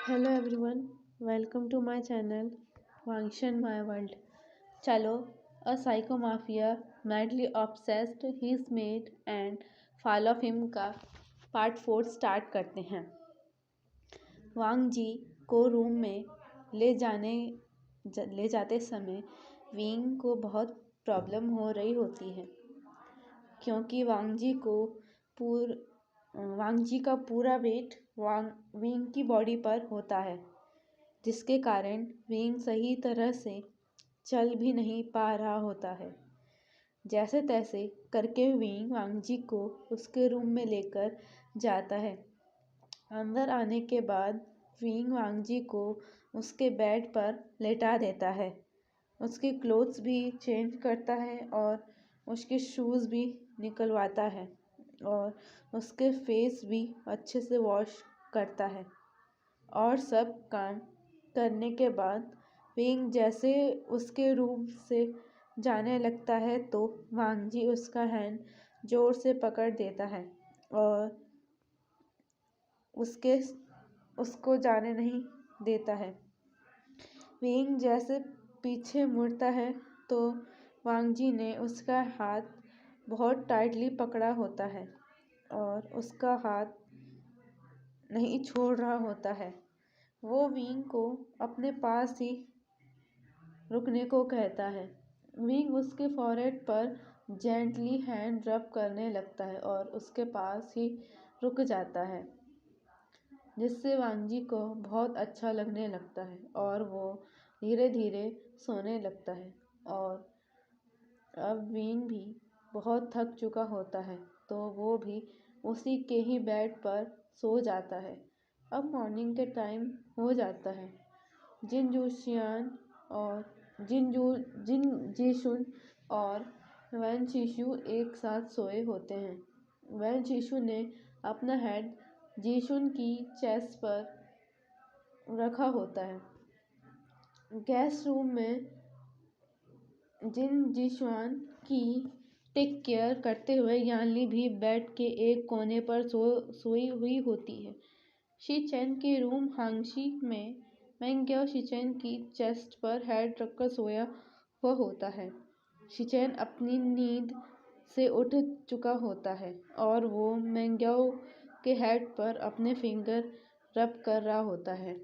Hello everyone, welcome to my channel Function My World. Chalo, a psycho mafia madly obsessed his mate and fall of him का part 4 start करते हैं। वांग जी को room में ले जाते समय विंग को बहुत प्रॉब्लम हो रही होती है क्योंकि वांग जी का पूरा वेट विंग की बॉडी पर होता है, जिसके कारण विंग सही तरह से चल भी नहीं पा रहा होता है। जैसे तैसे करके विंग वांग जी को उसके रूम में लेकर जाता है। अंदर आने के बाद विंग वांग जी को उसके बेड पर लेटा देता है, उसके क्लोथ्स भी चेंज करता है और उसके शूज़ भी निकलवाता है और उसके फेस भी अच्छे से वॉश करता है। और सब काम करने के बाद विंग जैसे उसके रूम से जाने लगता है तो वांग जी उसका हैंड जोर से पकड़ देता है और उसको जाने नहीं देता है। विंग जैसे पीछे मुड़ता है तो वांग जी ने उसका हाथ बहुत टाइटली पकड़ा होता है और उसका हाथ नहीं छोड़ रहा होता है। वो विंग को अपने पास ही रुकने को कहता है। विंग उसके फॉरहेड पर जेंटली हैंड रब करने लगता है और उसके पास ही रुक जाता है, जिससे वांग जी को बहुत अच्छा लगने लगता है और वो धीरे धीरे सोने लगता है। और अब विंग भी बहुत थक चुका होता है तो वो भी उसी के ही बेड पर सो जाता है। अब मॉर्निंग के टाइम हो जाता है। जिन जूशियान और जिन जीशुन और वैन शिशु एक साथ सोए होते हैं। वैन शिशु ने अपना हेड जीशुन की चेस्ट पर रखा होता है। गेस्ट रूम में जिन जीशुआन की टेक केयर करते हुए यानली भी बेड के एक कोने पर सोई हुई होती है। शीचेन के रूम हांगशी में मैंग्याओ शीचेन की चेस्ट पर हेड रखकर सोया हुआ होता है। शीचेन अपनी नींद से उठ चुका होता है और वो मैंग्याओ के हेड पर अपने फिंगर रब कर रहा होता है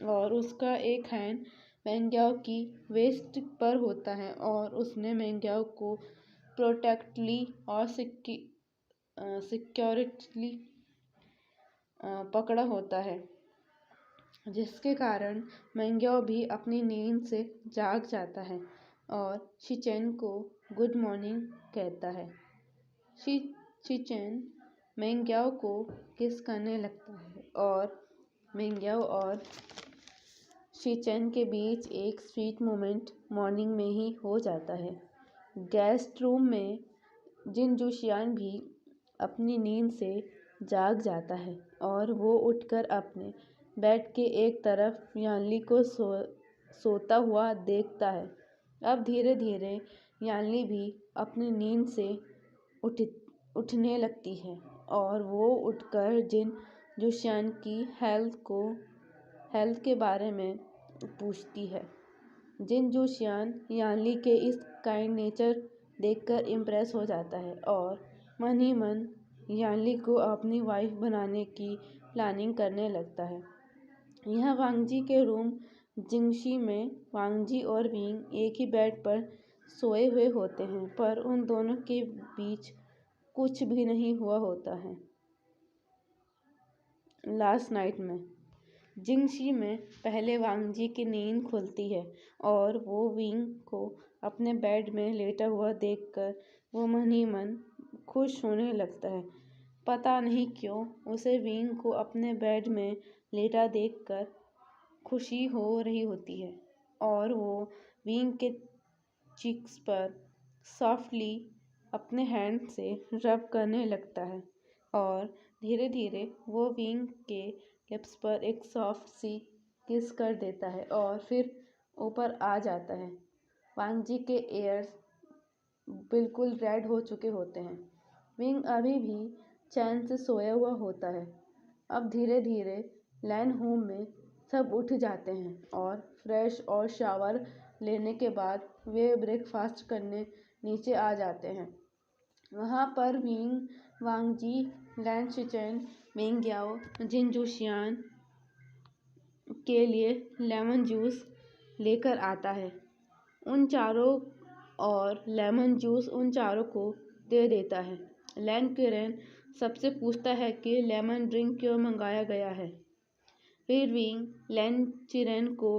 और उसका एक हैंड मैंग्याओ की वेस्ट पर होता है और उसने मैंग्याओ को प्रोटेक्टली और सिक्योरिटली पकड़ा होता है, जिसके कारण मैंग्याओ भी अपनी नींद से जाग जाता है और शीचेन को गुड मॉर्निंग कहता है। शीचेन मैंग्याओ को किस करने लगता है और मैंग्याओ और शीचेन के बीच एक स्वीट मोमेंट मॉर्निंग में ही हो जाता है। गेस्ट रूम में जिन जूशियान भी अपनी नींद से जाग जाता है और वो उठकर अपने बेड के एक तरफ यानली को सोता हुआ देखता है। अब धीरे धीरे यानली भी अपनी नींद से उठने लगती है और वो उठकर जिन जूशियान की हेल्थ के बारे में पूछती है। जिन जूशियान यानली के इस काइंड नेचर देखकर इम्प्रेस हो जाता है और मन ही मन यानली को अपनी वाइफ बनाने की प्लानिंग करने लगता है। यह वांगजी के रूम जिंगशी में वांगजी और विंग एक ही बेड पर सोए हुए होते हैं, पर उन दोनों के बीच कुछ भी नहीं हुआ होता है। लास्ट नाइट में जिंगशी में पहले वांगजी की नींद खुलती है और वो विंग को अपने बेड में लेटा हुआ देखकर वो मन ही मन खुश होने लगता है। पता नहीं क्यों उसे विंग को अपने बेड में लेटा देखकर खुशी हो रही होती है और वो विंग के चीक्स पर सॉफ्टली अपने हैंड से रब करने लगता है और धीरे धीरे वो विंग के लिप्स पर एक सॉफ्ट सी किस कर देता है और फिर ऊपर आ जाता है। वांगजी के एयर्स बिल्कुल रेड हो चुके होते हैं। विंग अभी भी चैन से सोया हुआ होता है। अब धीरे धीरे लैन होम में सब उठ जाते हैं और फ्रेश और शावर लेने के बाद वे ब्रेकफास्ट करने नीचे आ जाते हैं। वहाँ पर वांगजी, लैन शिचेन, मेंग्याओ, जिन जुशियान के लिए लेमन जूस लेकर आता है। उन चारों और लेमन जूस उन चारों को दे देता है। लैन किरेन सबसे पूछता है कि लेमन ड्रिंक क्यों मंगाया गया है। फिर विंग लैन चिरेन को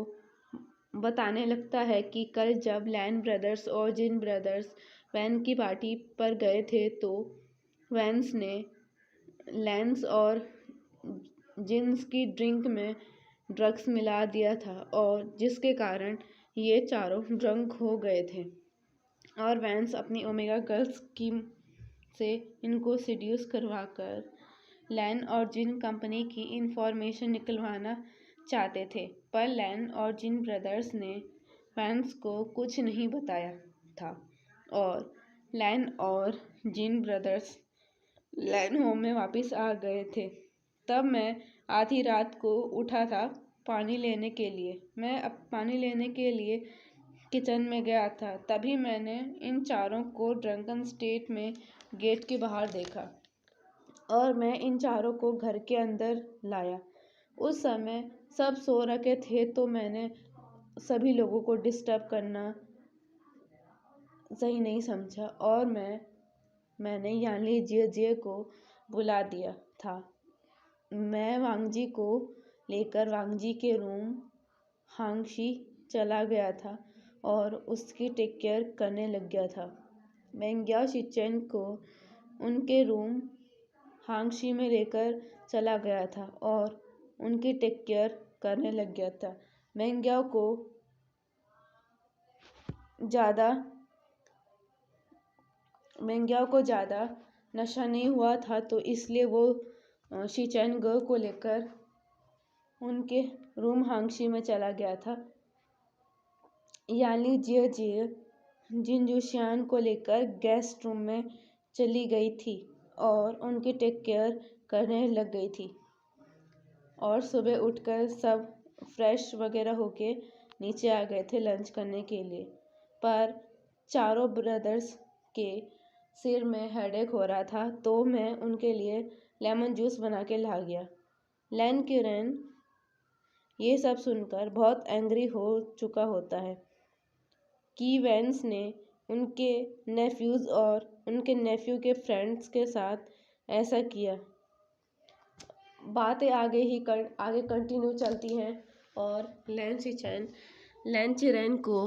बताने लगता है कि कल जब लैन ब्रदर्स और जिन ब्रदर्स वैन की पार्टी पर गए थे तो वैंस ने लैंस और जिन्स की ड्रिंक में ड्रग्स मिला दिया था और जिसके कारण ये चारों ड्रंक हो गए थे और वैंस अपनी ओमेगा गर्ल्स स्कीम से इनको सीड्यूस करवाकर लैन और जिन कंपनी की इंफॉर्मेशन निकलवाना चाहते थे, पर लैन और जिन ब्रदर्स ने वैंस को कुछ नहीं बताया था और लैन और जिन ब्रदर्स लैन होम में वापस आ गए थे। तब मैं आधी रात को उठा था पानी लेने के लिए। मैं अब पानी लेने के लिए किचन में गया था, तभी मैंने इन चारों को ड्रंकन स्टेट में गेट के बाहर देखा और मैं इन चारों को घर के अंदर लाया। उस समय सब सो रखे थे तो मैंने सभी लोगों को डिस्टर्ब करना सही नहीं समझा और मैंने यानी जिये को बुला दिया था। मैं वांगजी को लेकर वांगजी के रूम हांगशी चला गया था और उसकी टेक केयर करने लग गया था। मेंग्याओ शिचेन को उनके रूम हांगशी में लेकर चला गया था और उनकी टेक केयर करने लग गया था। मेंग्याओ को ज़्यादा नशा नहीं हुआ था तो इसलिए वो शिचेन गर्ल को लेकर उनके रूम हांगशी में चला गया था। यानी जिये जिन जुशियान को लेकर गेस्ट रूम में चली गई थी और उनकी टेक केयर करने लग गई थी और सुबह उठकर सब फ्रेश वगैरह होके नीचे आ गए थे लंच करने के लिए। पर चारों ब्रदर्स के सिर में हेडेक हो रहा था तो मैं उनके लिए लेमन जूस बना के ला गया। लैन किरेन ये सब सुनकर बहुत एंग्री हो चुका होता है कि वैंस ने उनके नेफ्यूज़ और उनके नेफ्यू के फ्रेंड्स के साथ ऐसा किया। बातें आगे कंटिन्यू चलती हैं और लैन चिरेन को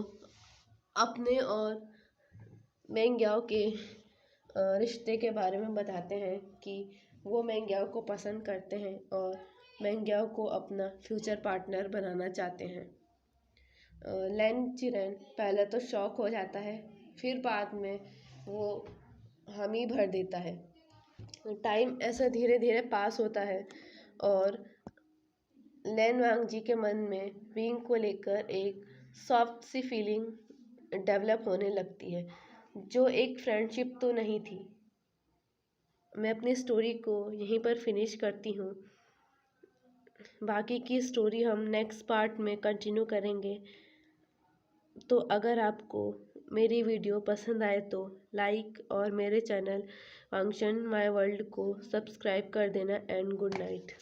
अपने और मेंग्याओ के रिश्ते के बारे में बताते हैं कि वो मेंग्याओ को पसंद करते हैं और मेंग्याओ को अपना फ्यूचर पार्टनर बनाना चाहते हैं। लैन चिरेन पहले तो शॉक हो जाता है, फिर बाद में वो हामी भर देता है। टाइम ऐसा धीरे धीरे पास होता है और लैन वांगजी के मन में विंग को लेकर एक सॉफ्ट सी फीलिंग डेवलप होने लगती है, जो एक फ्रेंडशिप तो नहीं थी। मैं अपनी स्टोरी को यहीं पर फिनिश करती हूँ। बाकी की स्टोरी हम नेक्स्ट पार्ट में कंटिन्यू करेंगे। तो अगर आपको मेरी वीडियो पसंद आए तो लाइक और मेरे चैनल फंक्शन माय वर्ल्ड को सब्सक्राइब कर देना एंड गुड नाइट।